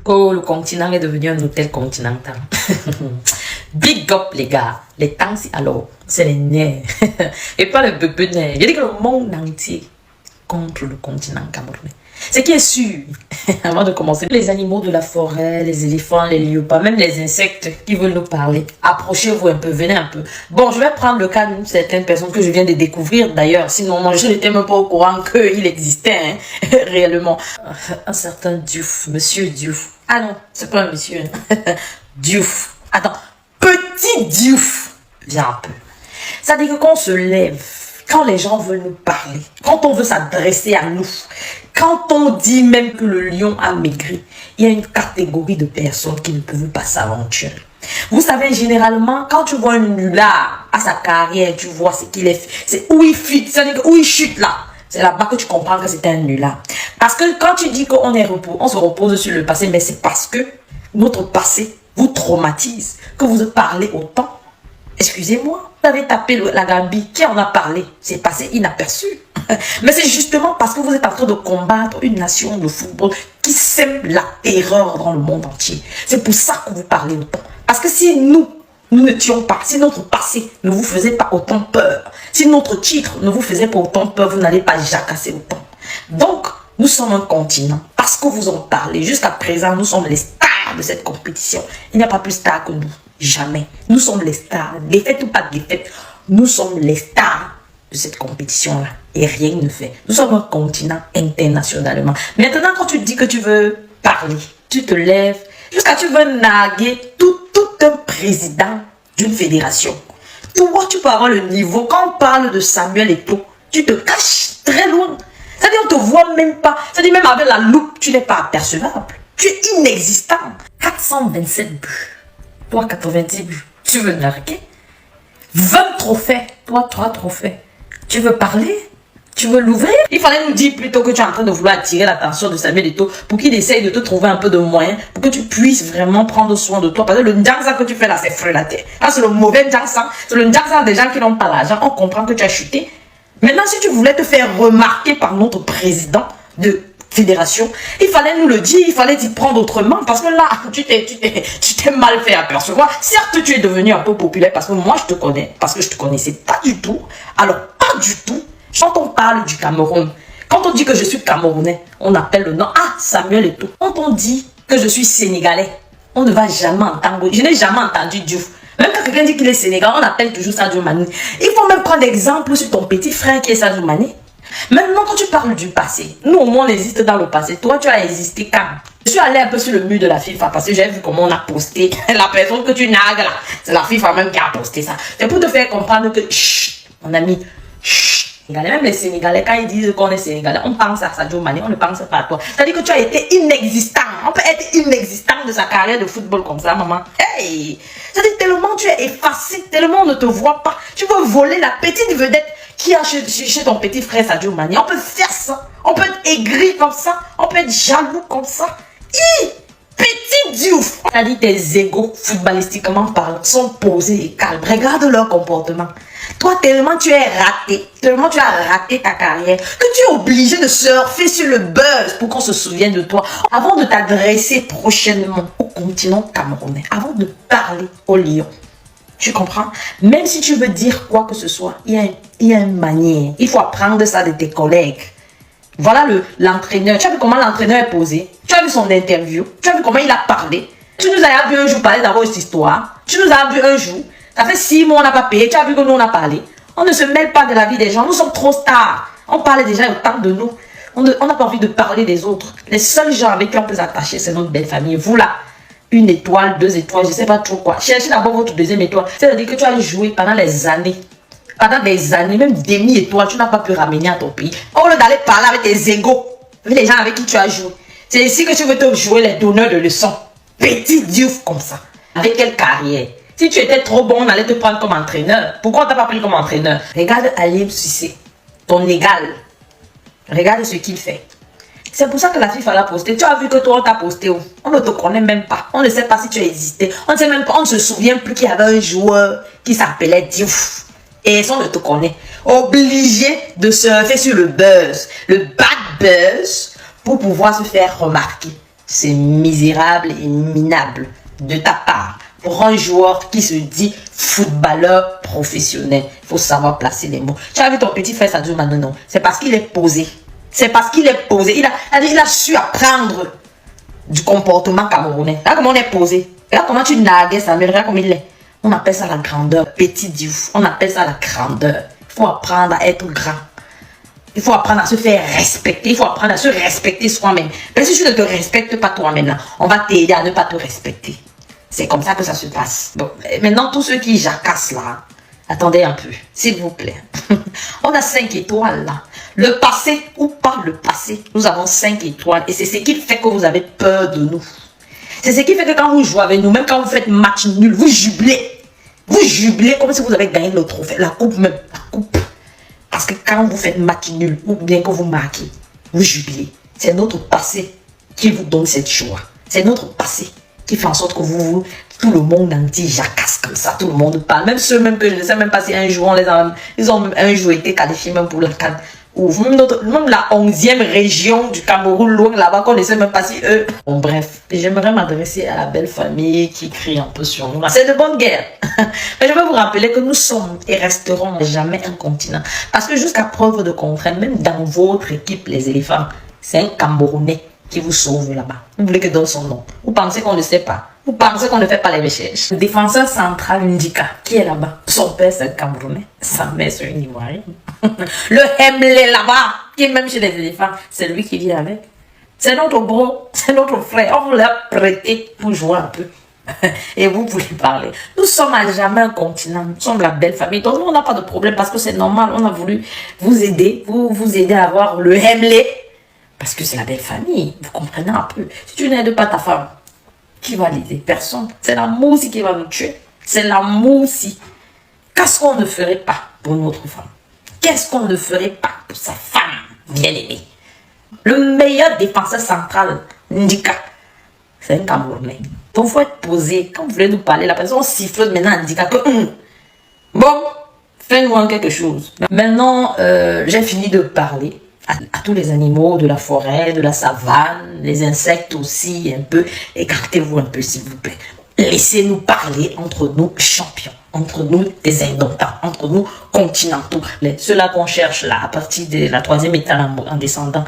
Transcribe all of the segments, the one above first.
Oh, le continent est devenu un hôtel continental. Big up, les gars. Les taxis, alors, c'est les nerfs. Et pas le bébé nerf. Je dis que le monde entier contre le continent camerounais. Ce qui est sûr, avant de commencer, les animaux de la forêt, les éléphants, les léopards, même les insectes qui veulent nous parler, approchez-vous un peu, venez un peu. Bon, je vais prendre le cas d'une certaine personne que je viens de découvrir d'ailleurs, sinon moi je n'étais même pas au courant qu'il existait, hein, réellement. Un certain Diouf, monsieur Diouf. Ah non, c'est pas un monsieur. Diouf. Attends, petit Diouf. Viens un peu. Ça dit que quand on se lève, quand les gens veulent nous parler, quand on veut s'adresser à nous, quand on dit même que le lion a maigri, il y a une catégorie de personnes qui ne peuvent pas s'aventurer. Vous savez, généralement, quand tu vois un nulard à sa carrière, tu vois ce qu'il est, c'est où il fuit, c'est-à-dire où il chute là. C'est là-bas que tu comprends que c'est un nulard. Parce que quand tu dis qu'on on se repose sur le passé, mais c'est parce que notre passé vous traumatise, que vous parlez autant. Excusez-moi, vous avez tapé la Gambie, qui en a parlé? C'est passé inaperçu. Mais c'est justement parce que vous êtes en train de combattre une nation de football qui sème la terreur dans le monde entier. C'est pour ça que vous parlez autant. Parce que si nous ne tuons pas, si notre passé ne vous faisait pas autant peur, si notre titre ne vous faisait pas autant peur, vous n'allez pas jacasser autant. Donc, nous sommes un continent. Parce que vous en parlez. Jusqu'à présent, nous sommes les stars de cette compétition. Il n'y a pas plus stars que nous. Jamais. Nous sommes les stars. Défaite ou pas de défaite, nous sommes les stars de cette compétition-là. Et rien ne fait. Nous sommes un continent internationalement. Maintenant, quand tu dis que tu veux parler, tu te lèves, jusqu'à tu veux narguer tout un président d'une fédération. Toi, tu peux avoir le niveau. Quand on parle de Samuel Eto'o, tu te caches très loin. C'est-à-dire, on ne te voit même pas. C'est-à-dire, même avec la loupe, tu n'es pas apercevable. Tu es inexistant. 427 buts. Toi, 90 buts. Tu veux narguer? 20 trophées. Toi, 3 trophées. Tu veux parler? Tu veux l'ouvrir? Il fallait nous dire plutôt que tu es en train de vouloir attirer l'attention de Samuel Eto'o pour qu'il essaye de te trouver un peu de moyens pour que tu puisses vraiment prendre soin de toi. Parce que le Ndjangsa que tu fais là, c'est frelaté. Là, c'est le mauvais Ndjangsa. C'est le Ndjangsa des gens qui n'ont pas l'argent. On comprend que tu as chuté. Maintenant, si tu voulais te faire remarquer par notre président de fédération, il fallait nous le dire, il fallait t'y prendre autrement, parce que là, tu t'es mal fait apercevoir. Certes, tu es devenu un peu populaire, parce que moi, je te connais, parce que je te connaissais pas du tout. Alors, pas du tout. Quand on parle du Cameroun, quand on dit que je suis Camerounais, on appelle le nom, ah, Samuel Eto'o. Quand on dit que je suis Sénégalais, on ne va jamais entendre, je n'ai jamais entendu Diouf. Même quand quelqu'un dit qu'il est Sénégalais, on appelle toujours Sadio Mané. Il faut même prendre exemple sur ton petit frère qui est Sadio Mané. Maintenant, quand tu parles du passé, nous au moins on existe dans le passé. Toi, tu as existé quand? Je suis allé un peu sur le mur de la FIFA parce que j'ai vu comment on a posté. La personne que tu nargues là, c'est la FIFA même qui a posté ça. C'est pour te faire comprendre que, chut, mon ami, chut. Même les Sénégalais, quand ils disent qu'on est Sénégalais, on pense à Sadio Mané, on ne pense pas à toi. C'est-à-dire que tu as été inexistant. On peut être inexistant de sa carrière de football comme ça, maman. Hey! C'est-à-dire tellement tu es effacé, tellement on ne te voit pas. Tu veux voler la petite vedette qui a chez ton petit frère Sadio Mané. On peut faire ça. On peut être aigri comme ça. On peut être jaloux comme ça. Petit Diouf. C'est-à-dire tes égos, footballistiquement parlant, sont posés et calmes. Regarde leur comportement. Toi, tellement tu es raté, tellement tu as raté ta carrière, que tu es obligé de surfer sur le buzz pour qu'on se souvienne de toi. Avant de t'adresser prochainement au continent camerounais, avant de parler au lion. Tu comprends? Même si tu veux dire quoi que ce soit, il y a une manière. Il faut apprendre ça de tes collègues. Voilà l'entraîneur. Tu as vu comment l'entraîneur est posé? Tu as vu son interview? Tu as vu comment il a parlé? Tu nous as vu un jour parler d'abord cette histoire. Tu nous as vu un jour. Ça fait 6 mois on n'a pas payé. Tu as vu que nous on a parlé. On ne se mêle pas de la vie des gens. Nous sommes trop stars. On parle déjà autant de nous. On n'a pas envie de parler des autres. Les seuls gens avec qui on peut s'attacher, c'est notre belle famille. Vous là, 1 étoile, 2 étoiles, je ne sais pas trop quoi. Cherchez d'abord votre 2e étoile. C'est-à-dire que tu as joué pendant les années. Pendant des années, même demi-étoile, tu n'as pas pu ramener à ton pays. Au lieu d'aller parler avec tes égos, avec les gens avec qui tu as joué. C'est ici que tu veux te jouer les donneurs de leçons. Petit Diouf comme ça. Avec quelle carrière? Si tu étais trop bon, on allait te prendre comme entraîneur. Pourquoi on t'a pas pris comme entraîneur? Regarde Aliou Cissé, ton égal. Regarde ce qu'il fait. C'est pour ça que la FIFA l'a posté. Tu as vu que toi, on t'a posté où? On ne te connaît même pas. On ne sait pas si tu as existé. On ne sait même pas, on ne se souvient plus qu'il y avait un joueur qui s'appelait Diouf. Et on ne te connaît. Obligé de surfer sur le buzz, le bad buzz, pour pouvoir se faire remarquer. C'est misérable et minable de ta part. Pour un joueur qui se dit footballeur professionnel, il faut savoir placer les mots. Tu as vu ton petit frère Sadio Mané, non? C'est parce qu'il est posé. C'est parce qu'il est posé. Il a su apprendre du comportement camerounais. Là, comment on est posé. Là, comment tu nagues ça, mais regarde comme il est. On appelle ça la grandeur. Petit Diouf. On appelle ça la grandeur. Il faut apprendre à être grand. Il faut apprendre à se faire respecter. Il faut apprendre à se respecter soi-même. Parce que si tu ne te respectes pas toi-même, là, on va t'aider à ne pas te respecter. C'est comme ça que ça se passe. Bon, maintenant, tous ceux qui jacassent là, attendez un peu, s'il vous plaît. On a 5 étoiles là. Le passé ou pas le passé, nous avons 5 étoiles. Et c'est ce qui fait que vous avez peur de nous. C'est ce qui fait que quand vous jouez avec nous, même quand vous faites match nul, vous jubilez. Vous jubilez comme si vous avez gagné le trophée, la coupe même, la coupe. Parce que quand vous faites match nul ou bien que vous marquez, vous jubilez. C'est notre passé qui vous donne cette joie. C'est notre passé qui fait en sorte que tout le monde entier jacasse comme ça, tout le monde parle. Même ceux même que je ne sais même pas si un jour ils ont même un jour été qualifiés même pour la CAN. Ou même la 11e région du Cameroun, loin là-bas, qu'on ne sait même pas si eux... Bon, bref, j'aimerais m'adresser à la belle famille qui crie un peu sur nous. C'est de bonne guerre. Mais je veux vous rappeler que nous sommes et resterons jamais un continent. Parce que jusqu'à preuve de contraire, même dans votre équipe, les éléphants, c'est un Camerounais qui vous sauve là-bas. Vous voulez que donne son nom. Vous pensez qu'on ne sait pas. Vous pensez qu'on ne fait pas les recherches. Le défenseur central Ndika, qui est là-bas. Son père, c'est un Camerounais. Sa mère, c'est une Ivoirienne. Le Hemley là-bas, qui est même chez les éléphants, c'est lui qui vient avec. C'est notre bro, c'est notre frère. On vous l'a prêté pour jouer un peu. Et vous pouvez parler. Nous sommes à jamais un continent. Nous sommes la belle famille. Donc, on n'a pas de problème parce que c'est normal. On a voulu vous aider. Vous aider à avoir le Hemley. Parce que c'est la belle famille. Vous comprenez un peu. Si tu n'aides pas ta femme, qui va l'aider? Personne. C'est l'amour aussi qui va nous tuer. C'est l'amour aussi. Qu'est-ce qu'on ne ferait pas pour notre femme? Qu'est-ce qu'on ne ferait pas pour sa femme bien-aimée? Le meilleur défenseur central, Ndika, c'est un Camerounais. Donc, il faut être posé. Quand vous voulez nous parler, la personne siffle maintenant Ndika que bon, fais-nous quelque chose. Maintenant, j'ai fini de parler à tous les animaux de la forêt, de la savane, les insectes aussi, un peu. Écartez-vous un peu, s'il vous plaît. Laissez-nous parler entre nous champions, entre nous des indomptables, entre nous continentaux. Ceux-là qu'on cherche là, à partir de la 3e étape en descendant.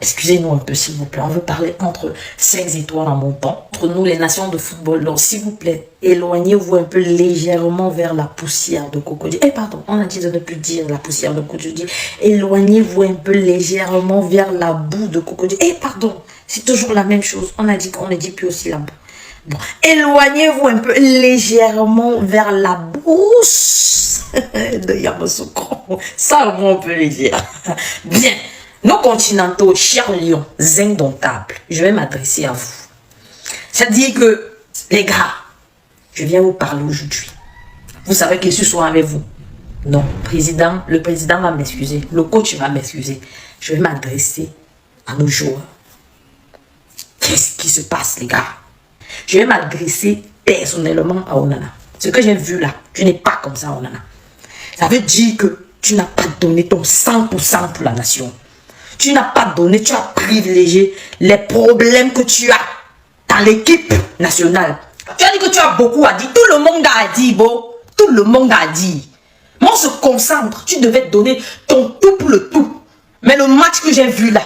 Excusez-nous un peu, s'il vous plaît. On veut parler entre 5 étoiles en montant. Entre nous, les nations de football. Donc, s'il vous plaît, éloignez-vous un peu légèrement vers la poussière de crocodile. Pardon, on a dit de ne plus dire la poussière de crocodile. Éloignez-vous un peu légèrement vers la boue de crocodile. Pardon, c'est toujours la même chose. On a dit qu'on ne dit plus aussi la boue. Bon, éloignez-vous un peu légèrement vers la bouche de Yamoussoukro. Ça, on peut le dire. Bien. Nos continentaux, chers lions, indomptables, je vais m'adresser à vous. C'est-à-dire que, les gars, je viens vous parler aujourd'hui. Vous savez que je suis souvent avec vous. Non, le président va m'excuser. Le coach va m'excuser. Je vais m'adresser à nos joueurs. Qu'est-ce qui se passe, les gars? Je vais m'adresser personnellement à Onana. Ce que j'ai vu là, je n'ai pas comme ça Onana. Ça veut dire que tu n'as pas donné ton 100% pour la nation. Tu n'as pas donné, tu as privilégié les problèmes que tu as dans l'équipe nationale. Tu as dit que tu as beaucoup à dire. Tout le monde a dit, Bo. Tout le monde a dit. Mais on se concentre. Tu devais donner ton tout pour le tout. Mais le match que j'ai vu là,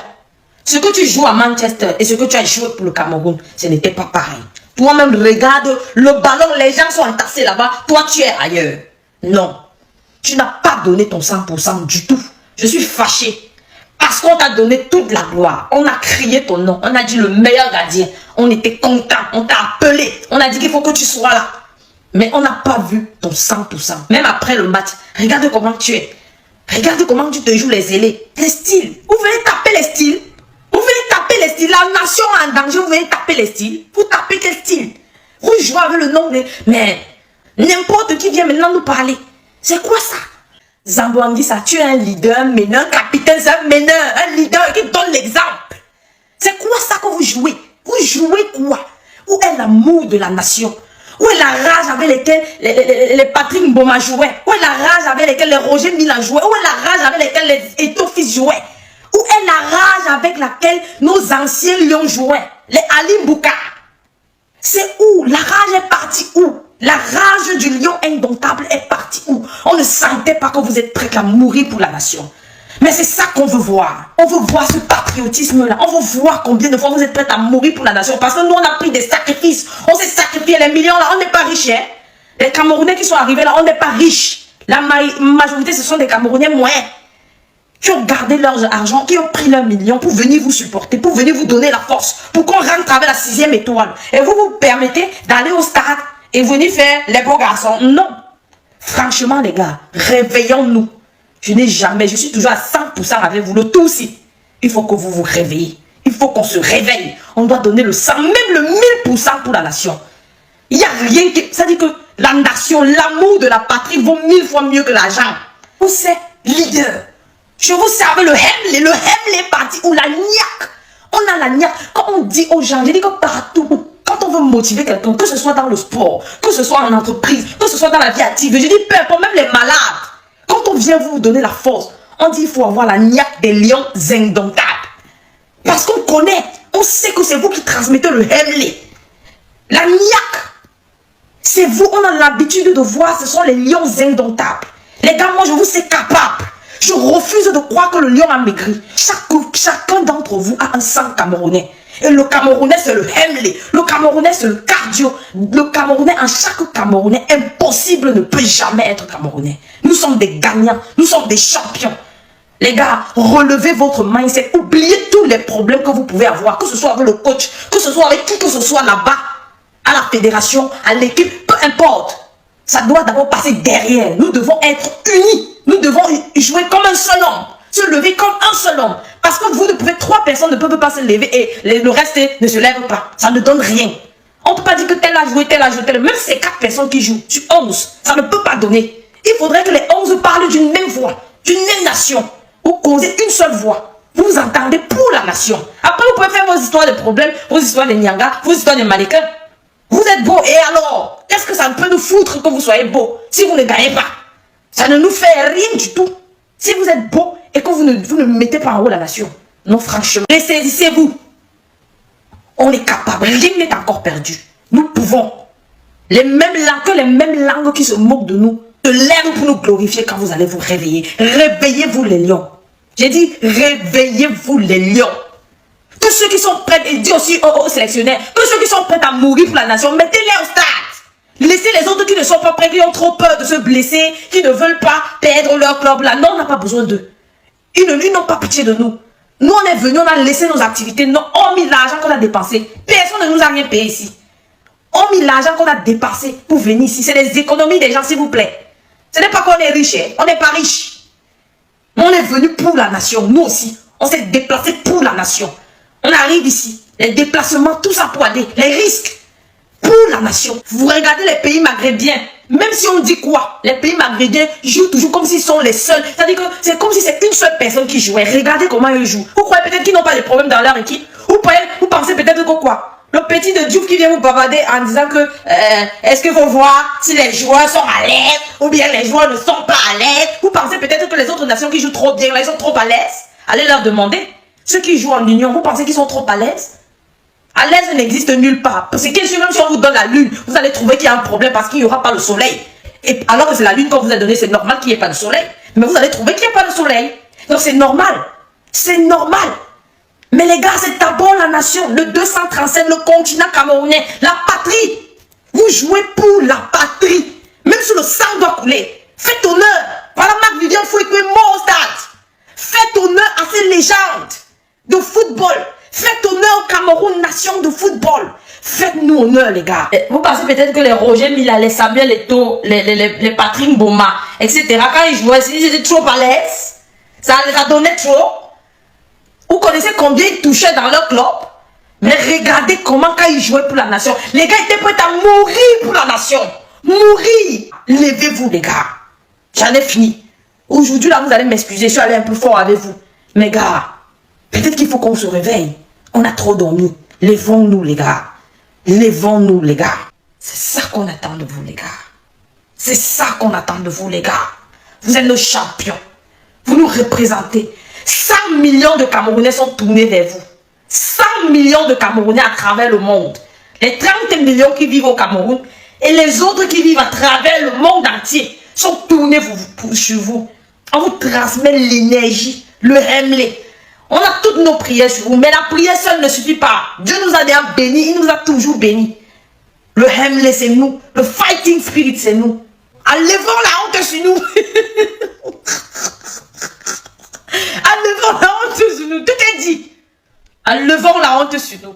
ce que tu joues à Manchester et ce que tu as joué pour le Cameroun, ce n'était pas pareil. Toi-même, regarde le ballon, les gens sont entassés là-bas. Toi, tu es ailleurs. Non. Tu n'as pas donné ton 100% du tout. Je suis fâché. Parce qu'on t'a donné toute la gloire. On a crié ton nom. On a dit le meilleur gardien. On était content. On t'a appelé. On a dit qu'il faut que tu sois là. Mais on n'a pas vu ton 100%. Même après le match, regarde comment tu es. Regarde comment tu te joues les ailés. Les styles. Vous venez taper les styles. Vous venez taper les styles. La nation en danger, vous venez taper les styles. Vous tapez quel style? Vous jouez avec le nom de... Mais n'importe qui vient maintenant nous parler. C'est quoi ça? Zambouangui, ça, tu es un leader, un meneur, un capitaine, c'est un meneur, un leader qui donne l'exemple. C'est quoi ça que vous jouez? Vous jouez quoi? Où est l'amour de la nation? Où est la rage avec laquelle les Patrick Mboma jouaient? Où est la rage avec laquelle les Roger Milan jouaient? Où est la rage avec laquelle les Eto'o Fils jouaient? Où est la rage avec laquelle nos anciens lions jouaient? Les Ali Mbouka. C'est où? La rage est partie où? La rage du lion indomptable est partie où? On ne sentait pas que vous êtes prêts à mourir pour la nation. Mais c'est ça qu'on veut voir. On veut voir ce patriotisme-là. On veut voir combien de fois vous êtes prêts à mourir pour la nation. Parce que nous, on a pris des sacrifices. On s'est sacrifié les millions là. On n'est pas riches. Hein? Les Camerounais qui sont arrivés là, on n'est pas riches. La majorité, ce sont des Camerounais moyens. Qui ont gardé leur argent, qui ont pris leurs millions pour venir vous supporter, pour venir vous donner la force, pour qu'on rentre avec la 6e étoile. Et vous vous permettez d'aller au stade et venir faire les beaux garçons. Non. Franchement, les gars, réveillons-nous. Je suis toujours à 100% avec vous. Le tout aussi, il faut que vous vous réveillez. Il faut qu'on se réveille. On doit donner le 100, même le 1000% pour la nation. Il n'y a rien qui... Ça dit que la nation, l'amour de la patrie vaut 1000 fois mieux que l'argent. Vous êtes leader. Je vous servais le Hemley. Le Hemley est parti où la niaque. On a la niaque. Quand on dit aux gens, je dis que partout, quand on veut motiver quelqu'un, que ce soit dans le sport, que ce soit en entreprise, que ce soit dans la vie active, je dis peu importe, même les malades. Quand on vient vous donner la force, on dit qu'il faut avoir la niaque des lions indomptables. Parce qu'on connaît, on sait que c'est vous qui transmettez le Hemley. La niaque, c'est vous, on a l'habitude de voir, ce sont les lions indomptables. Les gars, moi je vous sais capable. Je refuse de croire que le lion a maigri. Chacun d'entre vous a un sang camerounais. Et le Camerounais, c'est le Hemley. Le Camerounais, c'est le cardio. Le Camerounais, en chaque Camerounais, impossible ne peut jamais être Camerounais. Nous sommes des gagnants. Nous sommes des champions. Les gars, relevez votre mindset. Oubliez tous les problèmes que vous pouvez avoir. Que ce soit avec le coach, que ce soit avec qui que ce soit là-bas, à la fédération, à l'équipe, peu importe. Ça doit d'abord passer derrière. Nous devons être unis. Nous devons jouer comme un seul homme. Se lever comme un seul homme. Parce que vous ne pouvez, 3 personnes ne peuvent pas se lever et le reste ne se lève pas. Ça ne donne rien. On ne peut pas dire que tel a joué, tel a joué, tel. Même si c'est 4 personnes qui jouent sur 11, ça ne peut pas donner. Il faudrait que les 11 parlent d'une même voix, d'une même nation. Vous causez une seule voix. Vous vous entendez pour la nation. Après, vous pouvez faire vos histoires de problèmes, vos histoires de Nyanga, vos histoires de Malika. Vous êtes beau, et alors? Qu'est-ce que ça peut nous foutre que vous soyez beau si vous ne gagnez pas? Ça ne nous fait rien du tout. Si vous êtes beau et que vous ne mettez pas en haut la nation. Non, franchement. Ressaisissez-vous. On est capable. Rien n'est encore perdu. Nous pouvons. Les mêmes langues qui se moquent de nous se lèvent pour nous glorifier quand vous allez vous réveiller. Réveillez-vous les lions. J'ai dit réveillez-vous les lions. Tous ceux qui sont prêts, et dit aussi aux sélectionnaires, tous ceux qui sont prêts à mourir pour la nation, mettez-les au stade. Laissez les autres qui ne sont pas prêts, qui ont trop peur de se blesser, qui ne veulent pas perdre leur club là. Non, on n'a pas besoin d'eux. Ils n'ont pas pitié de nous. Nous, on est venus, on a laissé nos activités, on a mis l'argent qu'on a dépensé. Personne ne nous a rien payé ici. On a mis l'argent qu'on a dépensé pour venir ici. C'est les économies des gens, s'il vous plaît. Ce n'est pas qu'on est riche, hein. On n'est pas riche. On est venu pour la nation, nous aussi. On s'est déplacé pour la nation. On arrive ici. Les déplacements, tout ça pour aller. Les risques. Pour la nation. Vous regardez les pays maghrébiens. Même si on dit quoi, les pays maghrébiens jouent toujours comme s'ils sont les seuls. C'est-à-dire que c'est comme si c'est une seule personne qui jouait. Regardez comment ils jouent. Vous croyez peut-être qu'ils n'ont pas de problème dans leur équipe. Vous pensez peut-être que quoi, le petit de Diouf qui vient vous bavarder en disant que est-ce qu'il faut voir si les joueurs sont à l'aise ou bien les joueurs ne sont pas à l'aise. Vous pensez peut-être que les autres nations qui jouent trop bien, là, ils sont trop à l'aise. Allez leur demander. Ceux qui jouent en union, vous pensez qu'ils sont trop à l'aise? À l'aise n'existe nulle part. Parce que même si on vous donne la lune, vous allez trouver qu'il y a un problème parce qu'il n'y aura pas le soleil. Et alors que c'est la lune qu'on vous a donnée, c'est normal qu'il n'y ait pas de soleil. Mais vous allez trouver qu'il n'y a pas de soleil. Donc c'est normal. C'est normal. Mais les gars, c'est d'abord la nation, le 237, le continent camerounais, la patrie. Vous jouez pour la patrie. Même si le sang doit couler. Faites honneur. Voilà Marc-Vivien Fouékoué mort au stade. Faites honneur à ces légendes de football. Faites honneur au Cameroun, nation de football. Faites-nous honneur, les gars. Vous pensez peut-être que les Roger Mila, les Samuel Eto'o, les Patrick Mboma, etc., quand ils jouaient, ils étaient trop à l'aise. Ça les a donné trop. Vous connaissez combien ils touchaient dans leur club? Mais regardez comment quand ils jouaient pour la nation. Les gars étaient prêts à mourir pour la nation. Mourir. Levez-vous, les gars. J'en ai fini. Aujourd'hui, là, vous allez m'excuser. Je suis allé un peu fort avec vous. Mais gars, peut-être qu'il faut qu'on se réveille. On a trop dormi. Levons-nous, les gars. Levons-nous, les gars. C'est ça qu'on attend de vous, les gars. C'est ça qu'on attend de vous, les gars. Vous êtes nos champions. Vous nous représentez. 100 millions de Camerounais sont tournés vers vous. 100 millions de Camerounais à travers le monde. Les 30 millions qui vivent au Cameroun et les autres qui vivent à travers le monde entier sont tournés sur vous. On vous transmet l'énergie, le Hemley. On a toutes nos prières sur vous, mais la prière seule ne suffit pas. Dieu nous a déjà bénis, il nous a toujours bénis. Le Hemley, c'est nous. Le fighting spirit, c'est nous. Enlevons la honte sur nous. Enlevons la honte sur nous. Tout est dit. Enlevons la honte sur nous.